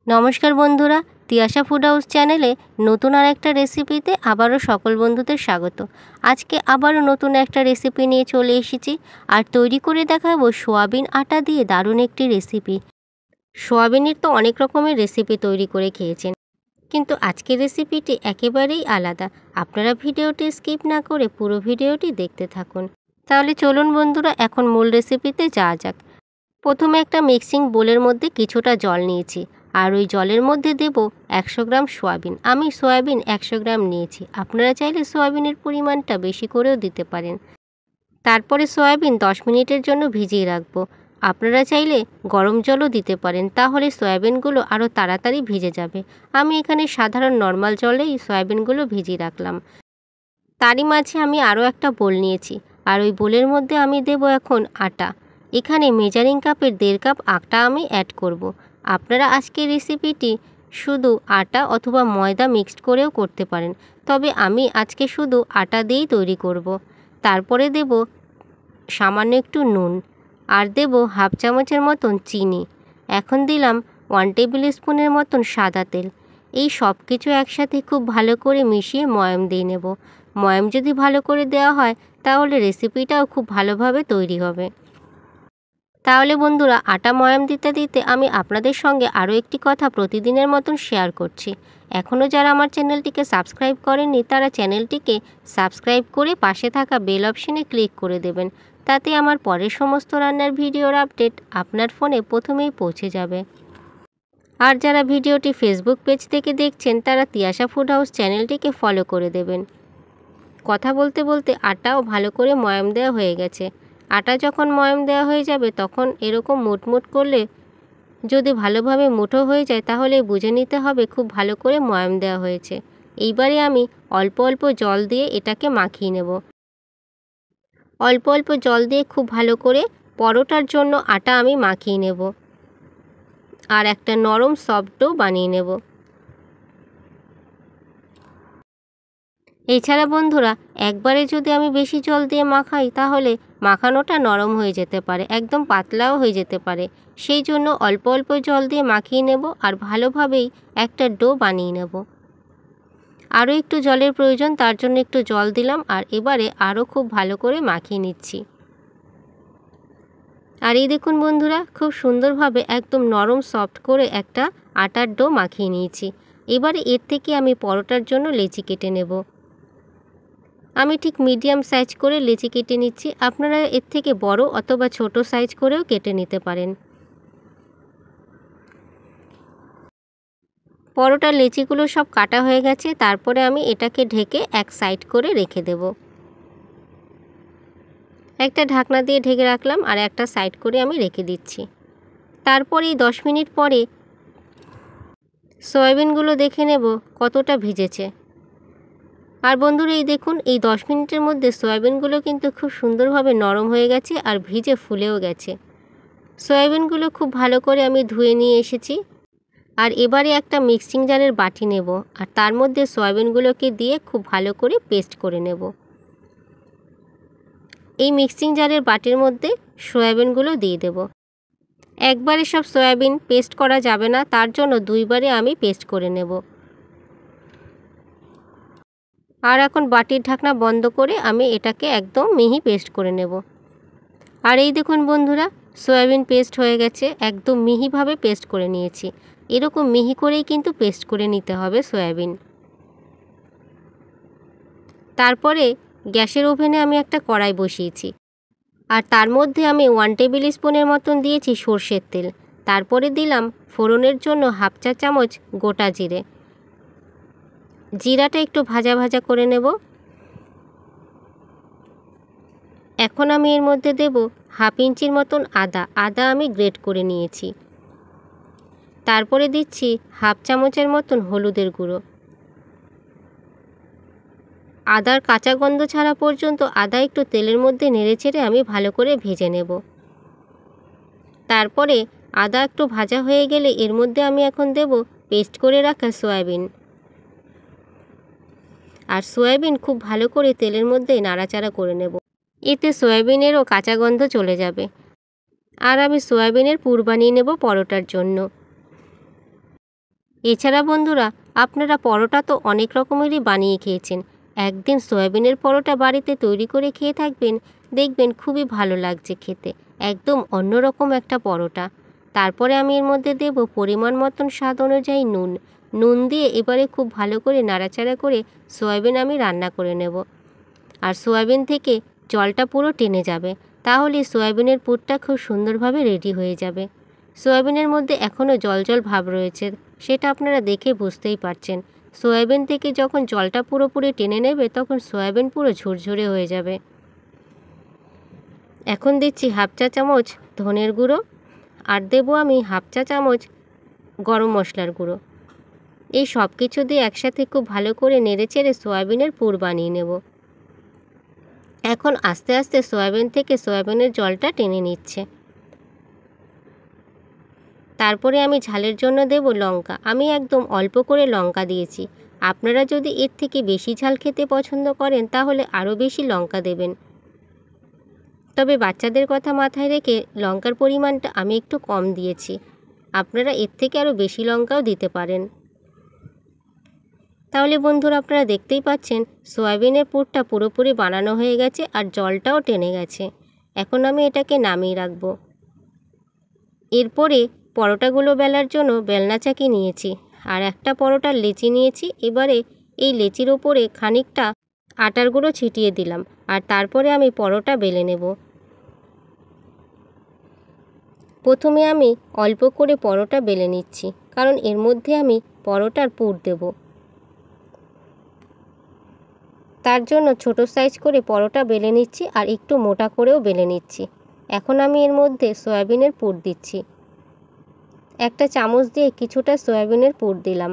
নমস্কার বন্ধুরা, Tiyasha food house চ্যানেলে নতুন আর একটা রেসিপিতে আবারও সকল বন্ধুদের স্বাগত। আজকে আবারও নতুন একটা রেসিপি নিয়ে চলে এসেছি আর তৈরি করে দেখাবো সোয়াবিন আটা দিয়ে দারুণ একটি রেসিপি। সোয়াবিনের তো অনেক রকমের রেসিপি তৈরি করে খেয়েছেন, কিন্তু আজকের রেসিপিটি একেবারেই আলাদা। আপনারা ভিডিওটি স্কিপ না করে পুরো ভিডিওটি দেখতে থাকুন। তাহলে চলুন বন্ধুরা, এখন মূল রেসিপিতে যাওয়া যাক। প্রথমে একটা মিক্সিং বোলের মধ্যে কিছুটা জল নিয়েছি আর ওই জলের মধ্যে দেব 100 গ্রাম সোয়াবিন। আমি সোয়াবিন 100 গ্রাম নিয়েছি, আপনারা চাইলে সোয়াবিনের পরিমাণটা বেশি করেও দিতে পারেন। তারপরে সোয়াবিন 10 মিনিটের জন্য ভিজিয়ে রাখবো। আপনারা চাইলে গরম জলও দিতে পারেন, তাহলে সয়াবিনগুলো আরও তাড়াতাড়ি ভিজে যাবে। আমি এখানে সাধারণ নর্মাল জলেই সয়াবিনগুলো ভিজিয়ে রাখলাম। তারই মাঝে আমি আরও একটা বোল নিয়েছি আর ওই বোলের মধ্যে আমি দেব এখন আটা। এখানে মেজারিং কাপের 1.5 কাপ আটা আমি অ্যাড করব। আপনারা আজকের রেসিপিটি শুধু আটা অথবা ময়দা মিক্সড করেও করতে পারেন, তবে আমি আজকে শুধু আটা দিয়েই তৈরি করব। তারপরে দেব সামান্য একটু নুন আর দেব হাফ চামচের মতন চিনি। এখন দিলাম 1 টেবিল স্পুনের মতন সাদা তেল। এই সব কিছু একসাথে খুব ভালো করে মিশিয়ে ময়াম দিয়ে নেব। ময়াম যদি ভালো করে দেওয়া হয় তাহলে রেসিপিটাও খুব ভালোভাবে তৈরি হবে। তাহলে বন্ধুরা, আটা ময়াম দিতে দিতে আমি আপনাদের সঙ্গে আরও একটি কথা প্রতিদিনের মতন শেয়ার করছি। এখনও যারা আমার চ্যানেলটিকে সাবস্ক্রাইব করেননি তারা চ্যানেলটিকে সাবস্ক্রাইব করে পাশে থাকা বেল অপশনে ক্লিক করে দেবেন। তাতে আমার পরের সমস্ত রান্নার ভিডিওর আপডেট আপনার ফোনে প্রথমেই পৌঁছে যাবে। আর যারা ভিডিওটি ফেসবুক পেজ থেকে দেখছেন তারা তিয়াশা ফুড হাউস চ্যানেলটিকে ফলো করে দেবেন। কথা বলতে বলতে আটাও ভালো করে ময়াম দেওয়া হয়ে গেছে। আটা যখন ময়াম দেওয়া হয়ে যাবে তখন এরকম মুটমুট করলে যদি ভালোভাবে মুঠো হয়ে যায় তাহলে বুঝে নিতে হবে খুব ভালো করে ময়াম দেওয়া হয়েছে। এইবারে আমি অল্প অল্প জল দিয়ে এটাকে মাখিয়ে নেব। অল্প অল্প জল দিয়ে খুব ভালো করে পরোটার জন্য আটা আমি মাখিয়ে নেব আর একটা নরম সফট ডো বানিয়ে নেব। এছাড়া বন্ধুরা, একবারে যদি আমি বেশি জল দিয়ে মাখাই তাহলে মাখানোটা নরম হয়ে যেতে পারে, একদম পাতলাও হয়ে যেতে পারে। সেই জন্য অল্প অল্প জল দিয়ে মাখিয়ে নেব আর ভালোভাবেই একটা ডো বানিয়ে নেব। আরও একটু জলের প্রয়োজন, তার জন্য একটু জল দিলাম আর এবারে আরও খুব ভালো করে মাখিয়ে নিচ্ছি। আর এই দেখুন বন্ধুরা, খুব সুন্দরভাবে একদম নরম সফট করে একটা আটার ডো মাখিয়ে নিয়েছি। এবারে এর থেকে আমি পরোটার জন্য লেচি কেটে নেব। আমি ঠিক মিডিয়াম সাইজ করে লেচি কেটে নিচ্ছি, আপনারা এর থেকে বড় অথবা ছোট সাইজ করেও কেটে নিতে পারেন। পরোটার লেচিগুলো সব কাটা হয়ে গেছে, তারপরে আমি এটাকে ঢেকে এক সাইড করে রেখে দেব। একটা ঢাকনা দিয়ে ঢেকে রাখলাম আর একটা সাইড করে আমি রেখে দিচ্ছি। তারপরেই 10 মিনিট পরে সয়াবিনগুলো দেখে নেব কতটা ভিজেছে। আর বন্ধুরা, এই দেখুন, এই 10 মিনিটের মধ্যে সয়াবিনগুলো কিন্তু খুব সুন্দরভাবে নরম হয়ে গেছে আর ভিজে ফুলেও গেছে। সয়াবিনগুলো খুব ভালো করে আমি ধুয়ে নিয়ে এসেছি আর এবারে একটা মিক্সিং জারের বাটি নেব আর তার মধ্যে সয়াবিনগুলোকে দিয়ে খুব ভালো করে পেস্ট করে নেব। এই মিক্সিং জারের বাটির মধ্যে সয়াবিনগুলো দিয়ে দেব। একবারে সব সয়াবিন পেস্ট করা যাবে না, তার জন্য দুইবারে আমি পেস্ট করে নেব। আর এখন বাটির ঢাকনা বন্ধ করে আমি এটাকে একদম মিহি পেস্ট করে নেব। আর এই দেখুন বন্ধুরা, সয়াবিন পেস্ট হয়ে গেছে, একদম মিহিভাবে পেস্ট করে নিয়েছি। এরকম মিহি করেই কিন্তু পেস্ট করে নিতে হবে সয়াবিন। তারপরে গ্যাসের ওভেনে আমি একটা কড়াই বসিয়েছি আর তার মধ্যে আমি 1 টেবিল স্পুনের মতন দিয়েছি সর্ষের তেল। তারপরে দিলাম ফোড়নের জন্য হাফ চা চামচ গোটা জিরে। জিরাটা একটু ভাজা ভাজা করে নেব। এখন আমি এর মধ্যে দেব হাফ ইঞ্চির মতন আদা আমি গ্রেট করে নিয়েছি। তারপরে দিচ্ছি হাফ চামচের মতন হলুদের গুঁড়ো। আদার কাঁচা গন্ধ ছাড়া পর্যন্ত আদা একটু তেলের মধ্যে নেড়েচেড়ে আমি ভালো করে ভেজে নেব। তারপরে আদা একটু ভাজা হয়ে গেলে এর মধ্যে আমি এখন দেব পেস্ট করে রাখা সয়াবিন। আর সয়াবিন খুব ভালো করে তেলের মধ্যে নাড়াচাড়া করে নেব, এতে সয়াবিনেরও কাঁচা গন্ধ চলে যাবে। আর আমি সয়াবিনের পুর বানিয়ে নেব পরোটার জন্য। এছাড়া বন্ধুরা, আপনারা পরোটা তো অনেক রকমেরই বানিয়ে খেয়েছেন। একদিন সয়াবিনের পরোটা বাড়িতে তৈরি করে খেয়ে থাকবেন, দেখবেন খুবই ভালো লাগছে খেতে, একদম অন্যরকম একটা পরোটা। তারপরে আমি এর মধ্যে দেব পরিমাণ মতন স্বাদ অনুযায়ী নুন। নুন দিয়ে এবারে খুব ভালো করে নাড়াচাড়া করে সয়াবিন আমি রান্না করে নেব। আর সয়াবিন থেকে জলটা পুরো টেনে যাবে, তাহলে সয়াবিনের পুরটা খুব সুন্দরভাবে রেডি হয়ে যাবে। সয়াবিনের মধ্যে এখনও জল জল ভাব রয়েছে, সেটা আপনারা দেখে বুঝতেই পারছেন। সয়াবিন থেকে যখন জলটা পুরোপুরি টেনে নেবে তখন সয়াবিন পুরো ঝুরঝুরে হয়ে যাবে। এখন দিচ্ছি হাফ চা চামচ ধনের গুঁড়ো, আর দেবো আমি হাফ চা চামচ গরম মশলার গুঁড়ো। এই সব কিছু দিয়ে একসাথে খুব ভালো করে নেড়েচেড়ে সয়াবিনের পুর বানিয়ে নেব। এখন আস্তে আস্তে সয়াবিন থেকে সয়াবিনের জলটা টেনে নিচ্ছে। তারপরে আমি ঝালের জন্য দেব লঙ্কা। আমি একদম অল্প করে লঙ্কা দিয়েছি। আপনারা যদি এর থেকে বেশি ঝাল খেতে পছন্দ করেন তাহলে আরও বেশি লঙ্কা দেবেন। তবে বাচ্চাদের কথা মাথায় রেখে লঙ্কার পরিমাণটা আমি একটু কম দিয়েছি। আপনারা এর থেকে আরও বেশি লঙ্কাও দিতে পারেন। তাহলে বন্ধুরা, আপনারা দেখতেই পাচ্ছেন সয়াবিনের পুরটা পুরোপুরি বানানো হয়ে গেছে আর জলটাও টেনে গেছে। এখন আমি এটাকে নামিয়ে রাখব। এরপরে পরোটাগুলো বেলার জন্য বেলনা চাকি নিয়েছি আর একটা পরোটার লেচি নিয়েছি। এবারে এই লেচির ওপরে খানিকটা আটার গুঁড়ো ছিটিয়ে দিলাম আর তারপরে আমি পরোটা বেলে নেব। প্রথমে আমি অল্প করে পরোটা বেলে নিচ্ছি, কারণ এর মধ্যে আমি পরোটার পুর দেব। তার জন্য ছোট সাইজ করে পরোটা বেলে নিচ্ছি আর একটু মোটা করেও বেলে নিচ্ছি। এখন আমি এর মধ্যে সয়াবিনের পুর দিচ্ছি। একটা চামচ দিয়ে কিছুটা সয়াবিনের পুর দিলাম।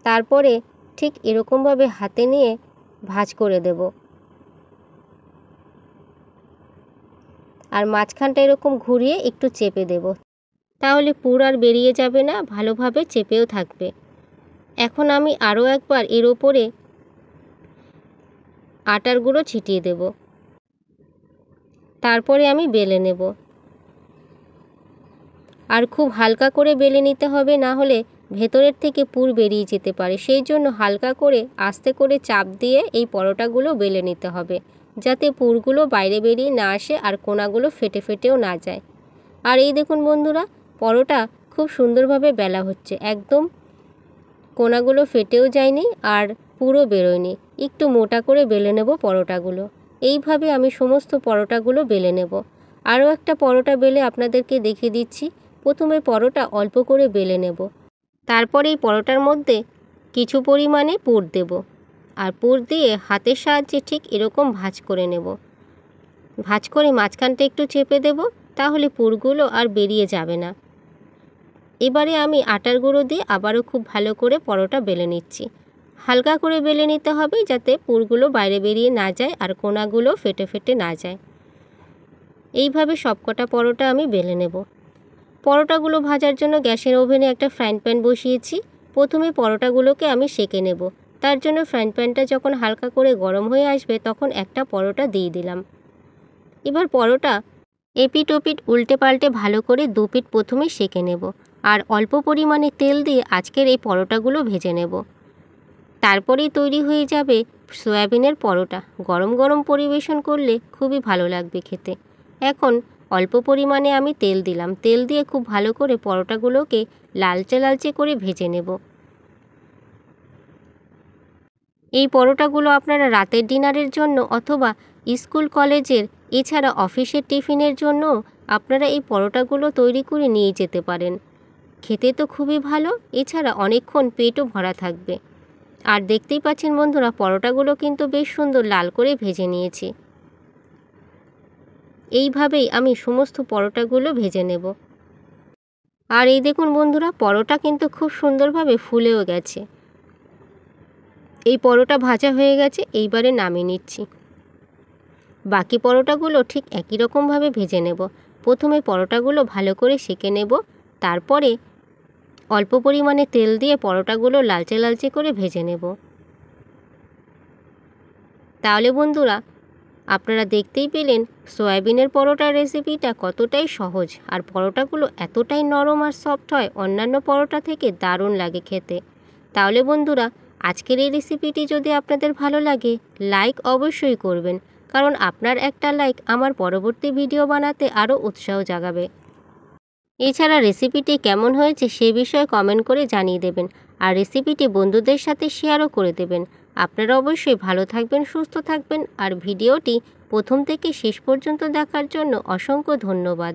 তারপরে ঠিক এরকমভাবে হাতে নিয়ে ভাঁজ করে দেব। আর মাঝখানটা এরকম ঘুরিয়ে একটু চেপে দেব, তাহলে পুর আর বেরিয়ে যাবে না, ভালোভাবে চেপেও থাকবে। এখন আমি আরও একবার এর ওপরে আটার গুঁড়ো ছিটিয়ে দেব। তারপরে আমি বেলে নেব। আর খুব হালকা করে বেলে নিতে হবে, না হলে ভেতরের থেকে পুর বেরিয়ে যেতে পারে। সেই জন্য হালকা করে আস্তে করে চাপ দিয়ে এই পরোটাগুলো বেলে নিতে হবে, যাতে পুরগুলো বাইরে বেরিয়ে না আসে আর কোণাগুলো ফেটে ফেটেও না যায়। আর এই দেখুন বন্ধুরা, পরোটা খুব সুন্দরভাবে বেলা হচ্ছে, একদম কোণাগুলো ফেটেও যায়নি আর পুরো বেরোয়নি। একটু মোটা করে বেলে নেব পরোটাগুলো। এইভাবে আমি সমস্ত পরোটাগুলো বেলে নেব। আরও একটা পরোটা বেলে আপনাদেরকে দেখিয়ে দিচ্ছি। প্রথমে পরোটা অল্প করে বেলে নেব, তারপরে এই পরোটার মধ্যে কিছু পরিমাণে পুর দেব আর পুর দিয়ে হাতের সাহায্যে ঠিক এরকম ভাঁজ করে নেব। ভাঁজ করে মাঝখানটা একটু চেপে দেব, তাহলে পুরগুলো আর বেরিয়ে যাবে না। এবারে আমি আটার গুঁড়ো দিয়ে আবারও খুব ভালো করে পরোটা বেলে নিচ্ছি। হালকা করে বেলে নিতে হবে, যাতে পুরগুলো বাইরে বেরিয়ে না যায় আর কোণাগুলো ফেটে ফেটে না যায়। এইভাবে সবকটা পরোটা আমি বেলে নেব। পরোটাগুলো ভাজার জন্য গ্যাসের ওভেনে একটা ফ্রাইং প্যান বসিয়েছি। প্রথমে পরোটাগুলোকে আমি সেঁকে নেব। তার জন্য ফ্রাইং প্যানটা যখন হালকা করে গরম হয়ে আসবে তখন একটা পরোটা দিয়ে দিলাম। এবার পরোটা এপিট ওপিট উল্টে পাল্টে ভালো করে দুপিট প্রথমে সেঁকে নেব আর অল্প পরিমাণে তেল দিয়ে আজকের এই পরোটাগুলো ভেজে নেব। তারপরেই তৈরি হয়ে যাবে সয়াবিনের পরোটা। গরম গরম পরিবেশন করলে খুবই ভালো লাগবে খেতে। এখন অল্প পরিমাণে আমি তেল দিলাম। তেল দিয়ে খুব ভালো করে পরোটাগুলোকে লালচে লালচে করে ভেজে নেব। এই পরোটাগুলো আপনারা রাতের ডিনারের জন্য অথবা স্কুল কলেজের এছাড়া অফিসের টিফিনের জন্য আপনারা এই পরোটাগুলো তৈরি করে নিয়ে যেতে পারেন। খেতে তো খুবই ভালো, এছাড়া অনেকক্ষণ পেটও ভরা থাকবে। আর দেখতেই পাচ্ছেন বন্ধুরা, পরোটাগুলো কিন্তু বেশ সুন্দর লাল করে ভেজে নিয়েছি। এইভাবেই আমি সমস্ত পরোটাগুলো ভেজে নেব। আর এই দেখুন বন্ধুরা, পরোটা কিন্তু খুব সুন্দরভাবে ফুলেও গেছে। এই পরোটা ভাজা হয়ে গেছে, এইবারে নামিয়ে নিচ্ছি। বাকি পরোটাগুলো ঠিক একই রকমভাবে ভেজে নেব। প্রথমে পরোটাগুলো ভালো করে সেঁকে নেব, তারপরে অল্প পরিমাণে তেল দিয়ে পরোটাগুলো লালচে লালচে করে ভেজে নেব। তাহলে বন্ধুরা, আপনারা দেখতেই পেলেন সয়াবিনের পরোটার রেসিপিটা কতটাই সহজ, আর পরোটাগুলো এতটাই নরম আর সফট হয়, অন্যান্য পরোটা থেকে দারুণ লাগে খেতে। তাহলে বন্ধুরা, আজকের এই রেসিপিটি যদি আপনাদের ভালো লাগে, লাইক অবশ্যই করবেন, কারণ আপনার একটা লাইক আমার পরবর্তী ভিডিও বানাতে আরও উৎসাহ জাগাবে। এছাড়া রেসিপিটি কেমন হয়েছে সে বিষয়ে কমেন্ট করে জানিয়ে দেবেন, আর রেসিপিটি বন্ধুদের সাথে শেয়ারও করে দেবেন। আপনারা অবশ্যই ভালো থাকবেন, সুস্থ থাকবেন, আর ভিডিওটি প্রথম থেকে শেষ পর্যন্ত দেখার জন্য অসংখ্য ধন্যবাদ।